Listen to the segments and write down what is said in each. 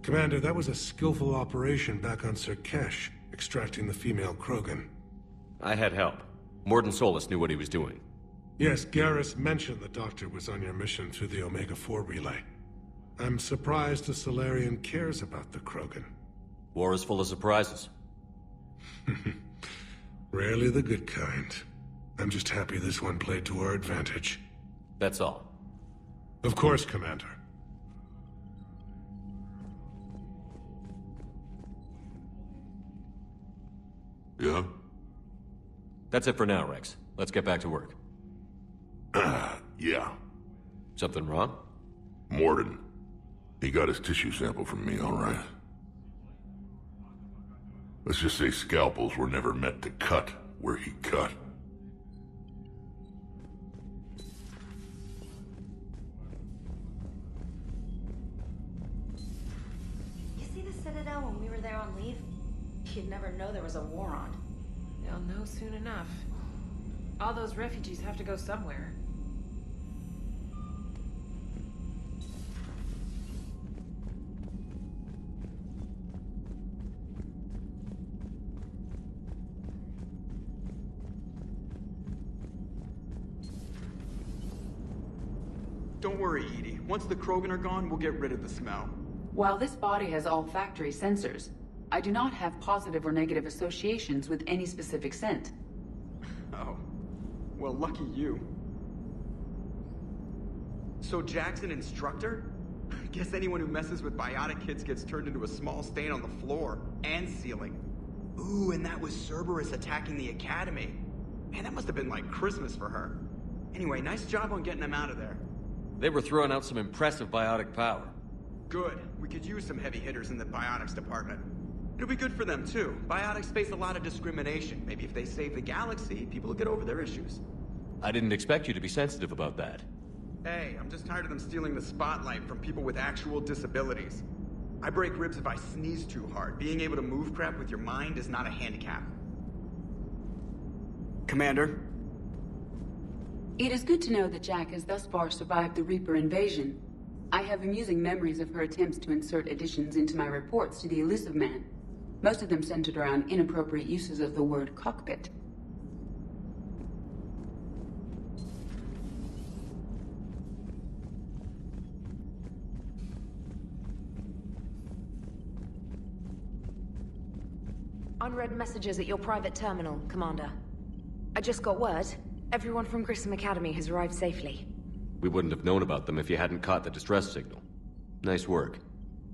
Commander, that was a skillful operation back on Sirkesh, extracting the female Krogan. I had help. Mordin Solus knew what he was doing. Yes, Garrus mentioned the Doctor was on your mission through the Omega-4 relay. I'm surprised a Solarian cares about the Krogan. War is full of surprises. Rarely the good kind. I'm just happy this one played to our advantage. That's all. Of course, Commander. Yeah? That's it for now, Rex. Let's get back to work. Yeah. Something wrong? Mordin. He got his tissue sample from me, all right. Let's just say scalpels were never meant to cut where he cut. You see the Citadel when we were there on leave? You'd never know there was a war on. They'll know soon enough. All those refugees have to go somewhere. Don't worry, Edie. Once the Krogan are gone, we'll get rid of the smell. While this body has all factory sensors, I do not have positive or negative associations with any specific scent. Oh. Well, lucky you. So Jack's an instructor? I guess anyone who messes with biotic kids gets turned into a small stain on the floor and ceiling. Ooh, and that was Cerberus attacking the Academy. Man, that must have been like Christmas for her. Anyway, nice job on getting them out of there. They were throwing out some impressive biotic power. Good. We could use some heavy hitters in the biotics department. It'll be good for them, too. Biotics face a lot of discrimination. Maybe if they save the galaxy, people will get over their issues. I didn't expect you to be sensitive about that. Hey, I'm just tired of them stealing the spotlight from people with actual disabilities. I break ribs if I sneeze too hard. Being able to move crap with your mind is not a handicap. Commander? It is good to know that Jack has thus far survived the Reaper invasion. I have amusing memories of her attempts to insert additions into my reports to the Elusive Man. Most of them centered around inappropriate uses of the word cockpit. Unread messages at your private terminal, Commander. I just got word. Everyone from Grissom Academy has arrived safely. We wouldn't have known about them if you hadn't caught the distress signal. Nice work.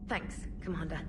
Thanks, Commander.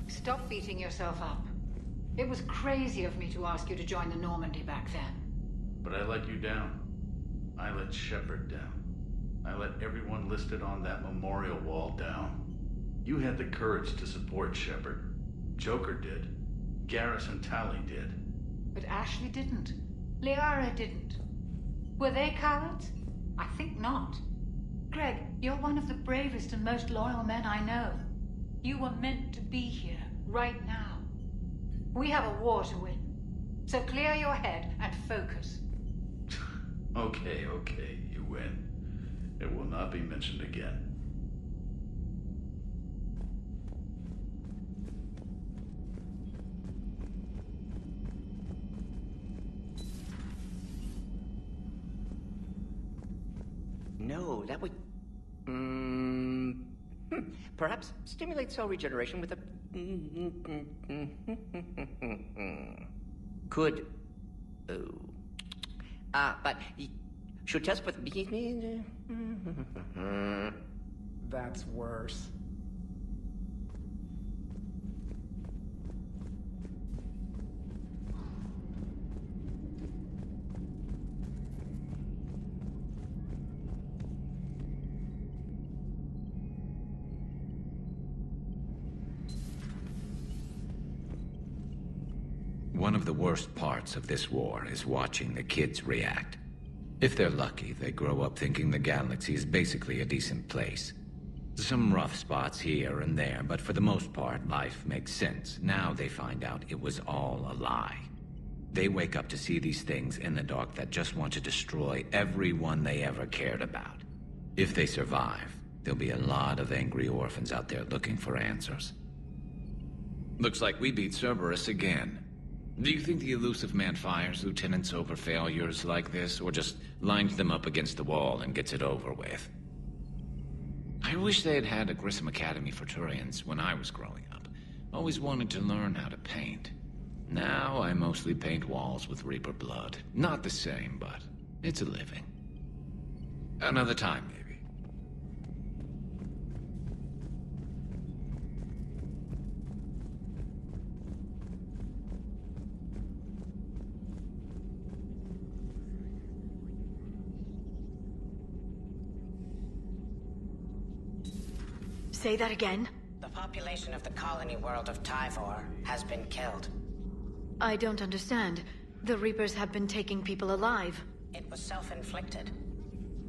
Stop beating yourself up. It was crazy of me to ask you to join the Normandy back then. But I let you down. I let Shepard down. I let everyone listed on that memorial wall down. You had the courage to support Shepard. Joker did. Garrus and Tally did. But Ashley didn't. Liara didn't. Were they cowards? I think not. Greg, you're one of the bravest and most loyal men I know. You were meant to be here, right now. We have a war to win. So clear your head and focus. Okay, you win. It will not be mentioned again. No, that would... Perhaps stimulate cell regeneration with a... Could... but... Should test with... That's worse. One of the worst parts of this war is watching the kids react. If they're lucky, they grow up thinking the galaxy is basically a decent place. Some rough spots here and there, but for the most part, life makes sense. Now they find out it was all a lie. They wake up to see these things in the dark that just want to destroy everyone they ever cared about. If they survive, there'll be a lot of angry orphans out there looking for answers. Looks like we beat Cerberus again. Do you think the elusive man fires lieutenants over failures like this, or just lines them up against the wall and gets it over with? I wish they had a Grissom Academy for Turians when I was growing up. Always wanted to learn how to paint. Now I mostly paint walls with Reaper blood. Not the same, but it's a living. Another time, maybe. Say that again? The population of the colony world of Tyvor has been killed. I don't understand. The Reapers have been taking people alive. It was self-inflicted.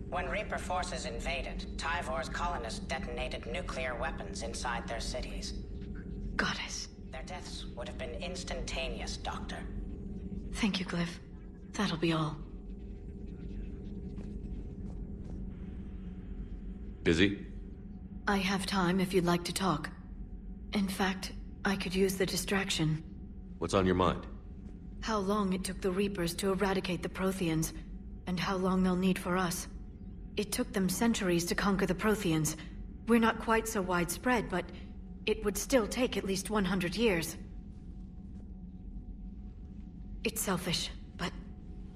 When Reaper forces invaded, Tyvor's colonists detonated nuclear weapons inside their cities. Goddess. Their deaths would have been instantaneous, Doctor. Thank you, Glyph. That'll be all. Busy? I have time if you'd like to talk. In fact, I could use the distraction. What's on your mind? How long it took the Reapers to eradicate the Protheans, and how long they'll need for us. It took them centuries to conquer the Protheans. We're not quite so widespread, but it would still take at least 100 years. It's selfish, but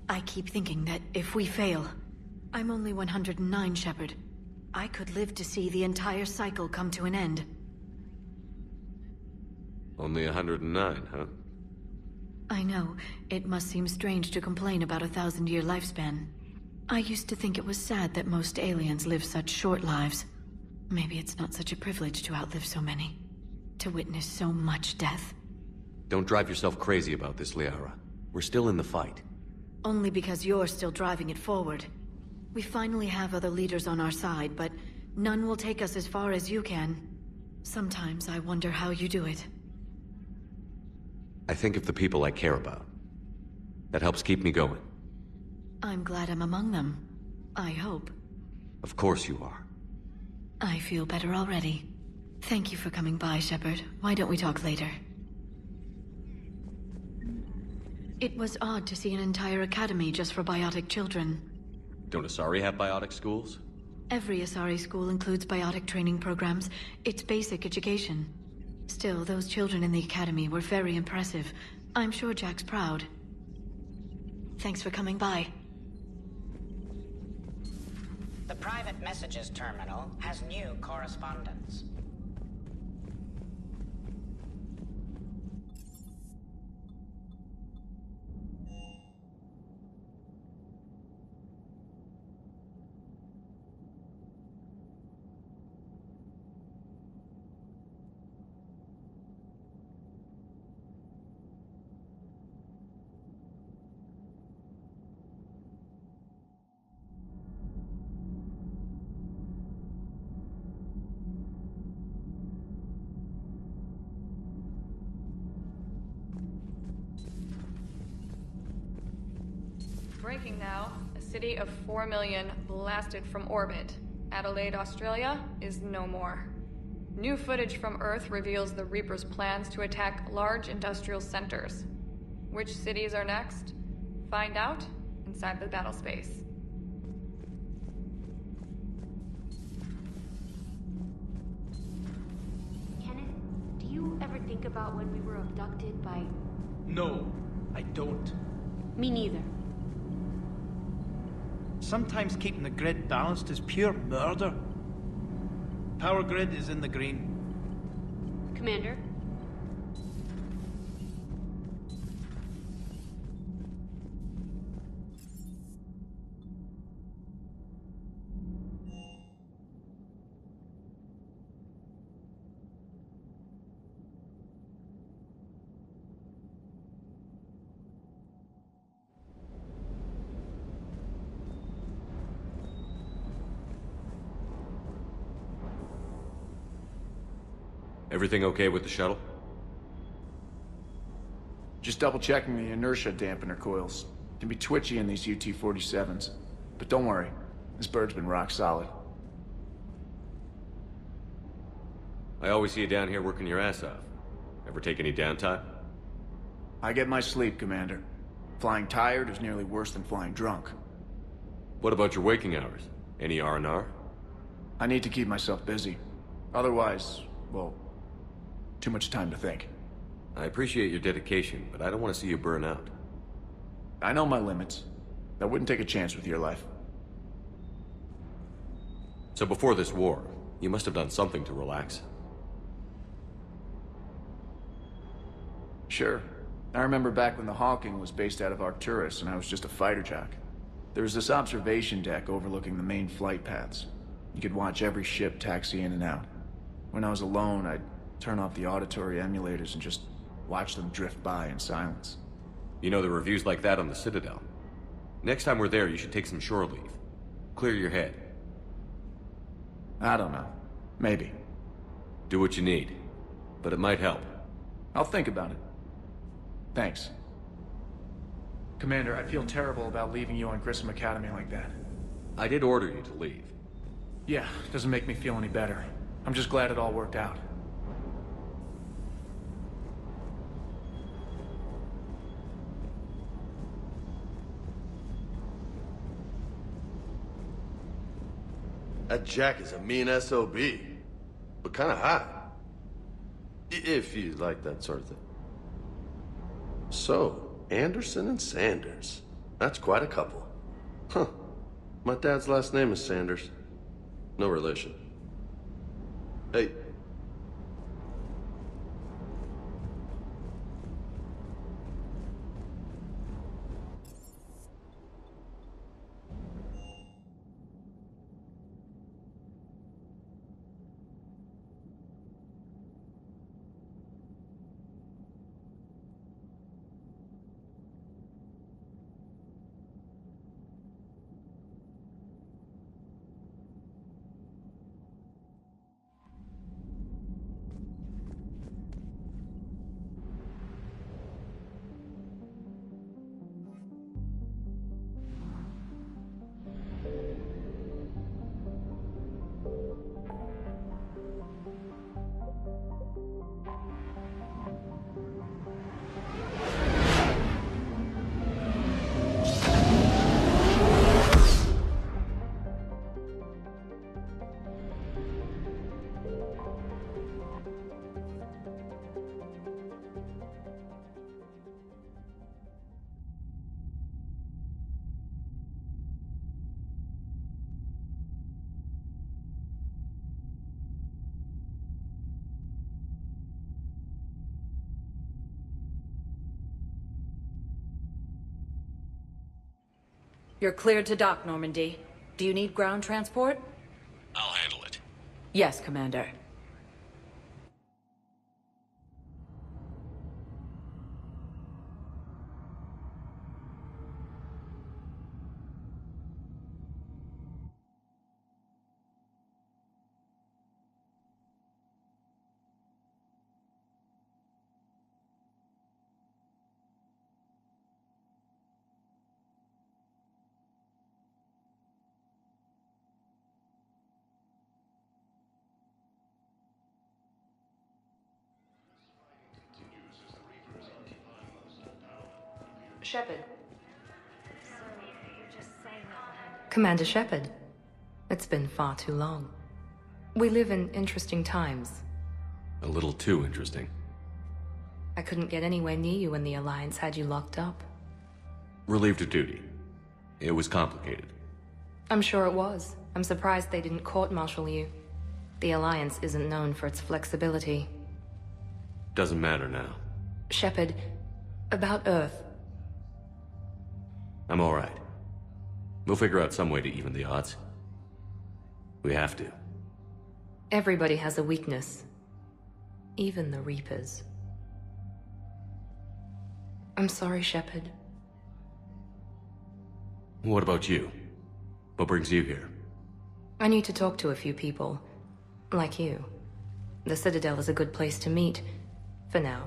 I keep thinking that if we fail... I'm only 109, Shepard. I could live to see the entire cycle come to an end. Only 109, huh? I know. It must seem strange to complain about a 1,000-year lifespan. I used to think it was sad that most aliens live such short lives. Maybe it's not such a privilege to outlive so many. To witness so much death. Don't drive yourself crazy about this, Liara. We're still in the fight. Only because you're still driving it forward. We finally have other leaders on our side, but none will take us as far as you can. Sometimes I wonder how you do it. I think of the people I care about. That helps keep me going. I'm glad I'm among them. I hope. Of course you are. I feel better already. Thank you for coming by, Shepard. Why don't we talk later? It was odd to see an entire academy just for biotic children. Don't Asari have biotic schools? Every Asari school includes biotic training programs. It's basic education. Still, those children in the academy were very impressive. I'm sure Jack's proud. Thanks for coming by. The private messages terminal has new correspondence. Breaking now, a city of 4 million blasted from orbit. Adelaide, Australia is no more. New footage from Earth reveals the Reapers' plans to attack large industrial centers. Which cities are next? Find out inside the battle space. Kenneth, do you ever think about when we were abducted by... No, I don't. Me neither. Sometimes keeping the grid balanced is pure murder. Power grid is in the green. Commander? Everything okay with the shuttle? Just double-checking the inertia dampener coils. Can be twitchy in these UT-47s. But don't worry, this bird's been rock solid. I always see you down here working your ass off. Ever take any downtime? I get my sleep, Commander. Flying tired is nearly worse than flying drunk. What about your waking hours? Any R&R? I need to keep myself busy. Otherwise, well, too much time to think. I appreciate your dedication, but I don't want to see you burn out. I know my limits. I wouldn't take a chance with your life. So before this war, you must have done something to relax. Sure. I remember back when the Hawking was based out of Arcturus and I was just a fighter jock. There was this observation deck overlooking the main flight paths. You could watch every ship taxi in and out. When I was alone, I'd turn off the auditory emulators and just watch them drift by in silence. You know, the reviews like that on the Citadel. Next time we're there, you should take some shore leave. Clear your head. I don't know. Maybe. Do what you need. But it might help. I'll think about it. Thanks. Commander, I feel terrible about leaving you on Grissom Academy like that. I did order you to leave. Yeah, doesn't make me feel any better. I'm just glad it all worked out. That Jack is a mean SOB, but kind of hot. If you like that sort of thing. So, Anderson and Sanders. That's quite a couple. Huh. My dad's last name is Sanders. No relation. Hey. You're cleared to dock, Normandy. Do you need ground transport? I'll handle it. Yes, Commander. Shepard. Commander Shepard. It's been far too long. We live in interesting times. A little too interesting. I couldn't get anywhere near you when the Alliance had you locked up. Relieved of duty. It was complicated. I'm sure it was. I'm surprised they didn't court-martial you. The Alliance isn't known for its flexibility. Doesn't matter now. Shepard, about Earth. I'm all right. We'll figure out some way to even the odds. We have to. Everybody has a weakness. Even the Reapers. I'm sorry, Shepard. What about you? What brings you here? I need to talk to a few people. Like you. The Citadel is a good place to meet. For now.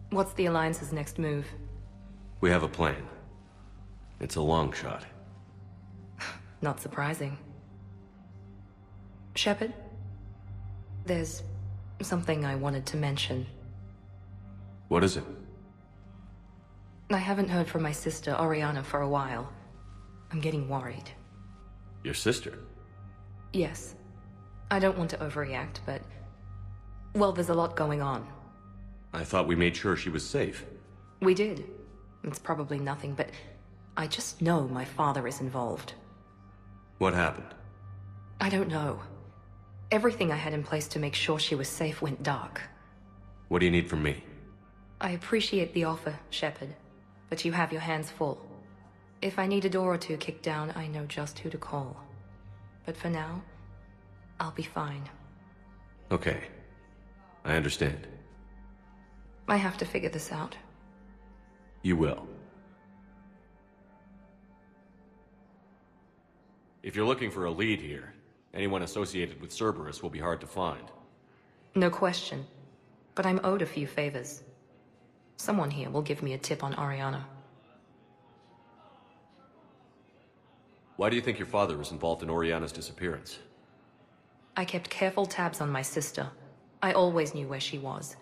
What's the Alliance's next move? We have a plan. It's a long shot. Not surprising. Shepard? There's something I wanted to mention. What is it? I haven't heard from my sister, Oriana, for a while. I'm getting worried. Your sister? Yes. I don't want to overreact, but... well, there's a lot going on. I thought we made sure she was safe. We did. It's probably nothing, but... I just know my father is involved. What happened? I don't know. Everything I had in place to make sure she was safe went dark. What do you need from me? I appreciate the offer, Shepard, but you have your hands full. If I need a door or two kicked down, I know just who to call. But for now, I'll be fine. Okay. I understand. I have to figure this out. You will. If you're looking for a lead here, anyone associated with Cerberus will be hard to find. No question. But I'm owed a few favors. Someone here will give me a tip on Oriana. Why do you think your father was involved in Oriana's disappearance? I kept careful tabs on my sister. I always knew where she was.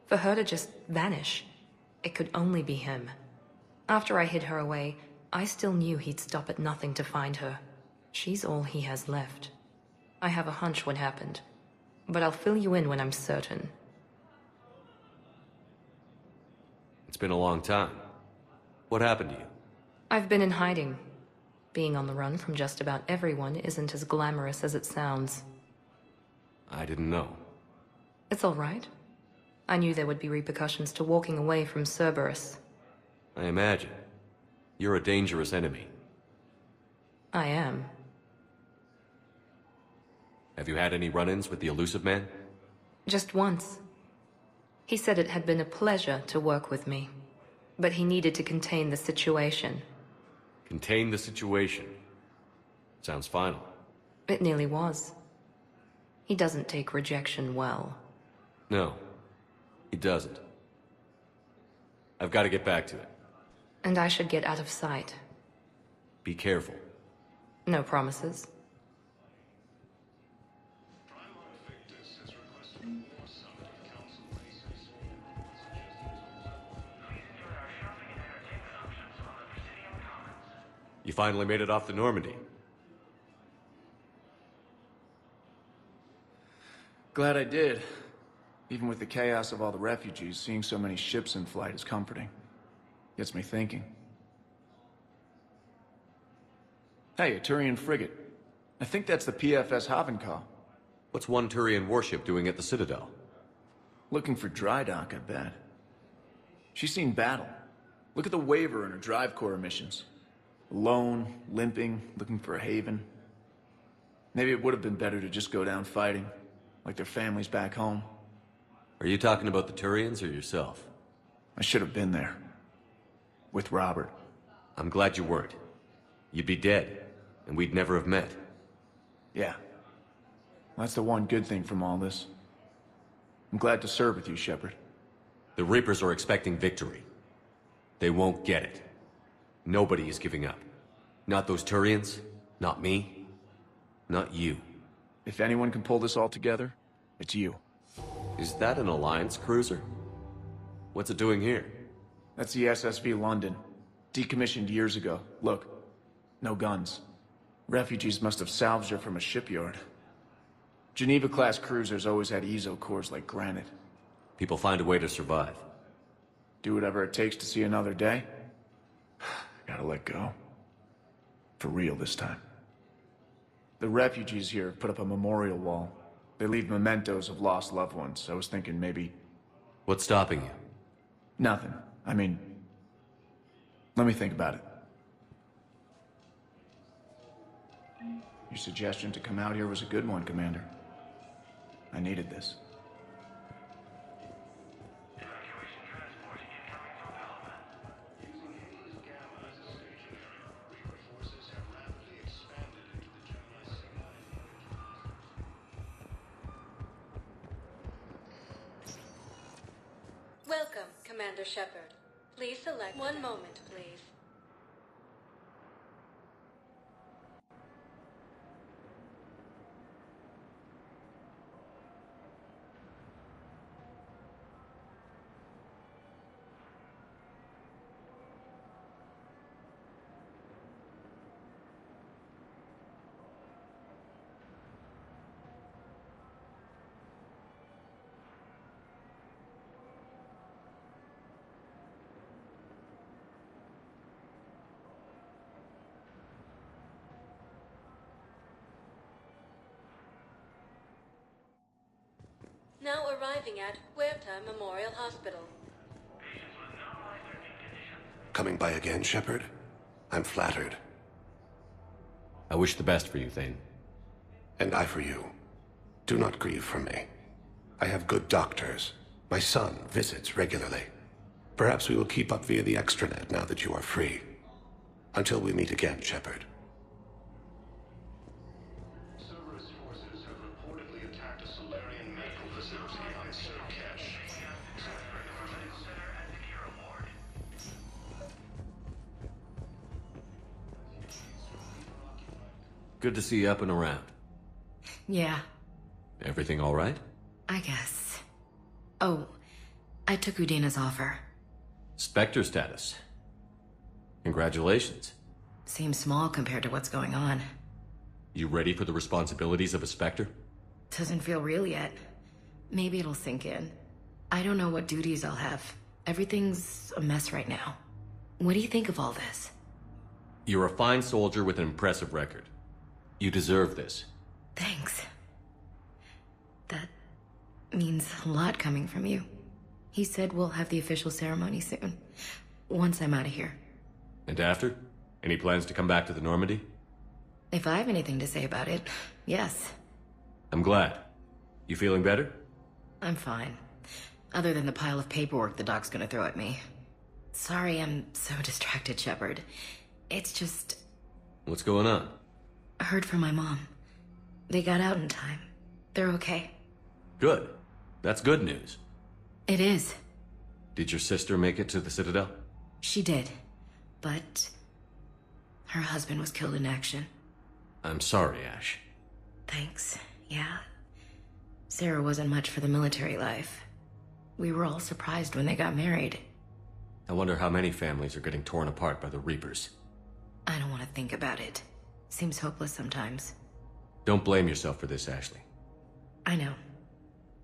For her to just vanish, it could only be him. After I hid her away, I still knew he'd stop at nothing to find her. She's all he has left. I have a hunch what happened, but I'll fill you in when I'm certain. It's been a long time. What happened to you? I've been in hiding. Being on the run from just about everyone isn't as glamorous as it sounds. I didn't know. It's all right. I knew there would be repercussions to walking away from Cerberus. I imagine. You're a dangerous enemy. I am. Have you had any run-ins with the Elusive Man? Just once. He said it had been a pleasure to work with me, but he needed to contain the situation. Contain the situation. Sounds final. It nearly was. He doesn't take rejection well. No, he doesn't. I've got to get back to it. And I should get out of sight. Be careful. No promises. You finally made it off the Normandy. Glad I did. Even with the chaos of all the refugees, seeing so many ships in flight is comforting. Gets me thinking. Hey, a Turian frigate. I think that's the PFS Havenkaw. What's one Turian warship doing at the Citadel? Looking for dry dock, I bet. She's seen battle. Look at the waiver in her drive core emissions. Alone, limping, looking for a haven. Maybe it would have been better to just go down fighting, like their families back home. Are you talking about the Turians or yourself? I should have been there. With Robert. I'm glad you weren't. You'd be dead, and we'd never have met. Yeah. That's the one good thing from all this. I'm glad to serve with you, Shepard. The Reapers are expecting victory. They won't get it. Nobody is giving up. Not those Turians, not me, not you. If anyone can pull this all together, it's you. Is that an Alliance cruiser? What's it doing here? That's the SSV London. Decommissioned years ago. Look, no guns. Refugees must have salvaged her from a shipyard. Geneva-class cruisers always had eezo cores like granite. People find a way to survive. Do whatever it takes to see another day. Gotta let go. For real this time. The refugees here have put up a memorial wall. They leave mementos of lost loved ones. I was thinking maybe... What's stopping you? Nothing. I mean... Let me think about it. Your suggestion to come out here was a good one, Commander. I needed this. Welcome, Commander Shepard. Please select... One moment, please. Now arriving at Huerta Memorial Hospital. Coming by again, Shepard? I'm flattered. I wish the best for you, Thane. And I for you. Do not grieve for me. I have good doctors. My son visits regularly. Perhaps we will keep up via the extranet now that you are free. Until we meet again, Shepard. Cerberus forces have reportedly attacked a Solarian medical facility on Cache. Good to see you up and around. Yeah, Everything all right? I guess. Oh, I took Udina's offer. Spectre status. Congratulations. Seems small compared to what's going on. You ready for the responsibilities of a Spectre? Doesn't feel real yet. Maybe it'll sink in. I don't know what duties I'll have. Everything's a mess right now. What do you think of all this? You're a fine soldier with an impressive record. You deserve this. Thanks. That means a lot coming from you. He said we'll have the official ceremony soon. Once I'm out of here. And after? Any plans to come back to the Normandy? If I have anything to say about it, yes. I'm glad. You feeling better? I'm fine. Other than the pile of paperwork the doc's gonna throw at me. Sorry I'm so distracted, Shepard. It's just... What's going on? I heard from my mom. They got out in time. They're okay. Good. That's good news. It is. Did your sister make it to the Citadel? She did. But... her husband was killed in action. I'm sorry, Ash. Thanks. Yeah. Sarah wasn't much for the military life. We were all surprised when they got married. I wonder how many families are getting torn apart by the Reapers. I don't want to think about it. Seems hopeless sometimes. Don't blame yourself for this, Ashley. I know.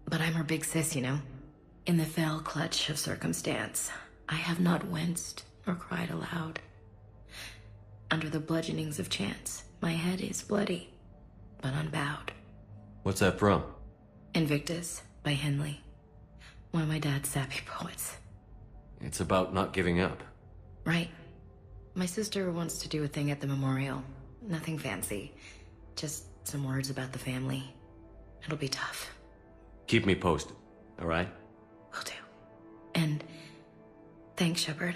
But I'm her big sis, you know? In the fell clutch of circumstance, I have not winced or cried aloud. Under the bludgeonings of chance, my head is bloody, but unbowed. What's that from? Invictus by Henley. One of my dad's sappy poets. It's about not giving up. Right. My sister wants to do a thing at the memorial. Nothing fancy. Just some words about the family. It'll be tough. Keep me posted, all right? Will do. And thanks, Shepard.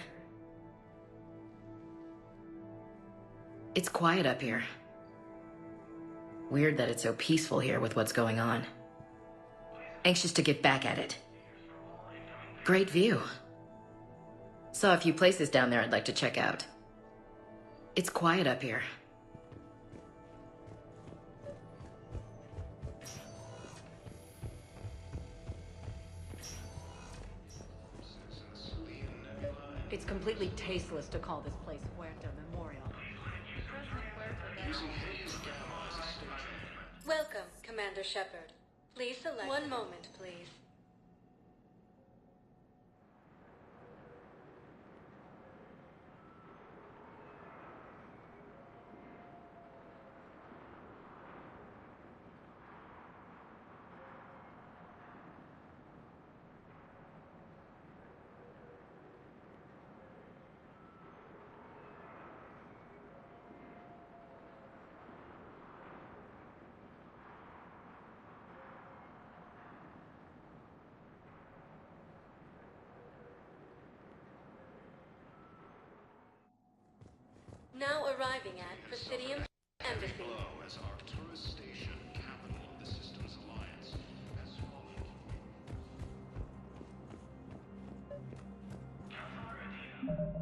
It's quiet up here. Weird that it's so peaceful here with what's going on. Anxious to get back at it. Great view. Saw a few places down there I'd like to check out. It's quiet up here. It's completely tasteless to call this place Huerta Memorial. Welcome, Commander Shepard. Please select... One moment, please. Now arriving at Presidium Embassy. As Arcturus Station, capital of the Systems Alliance, has fallen. Citadel.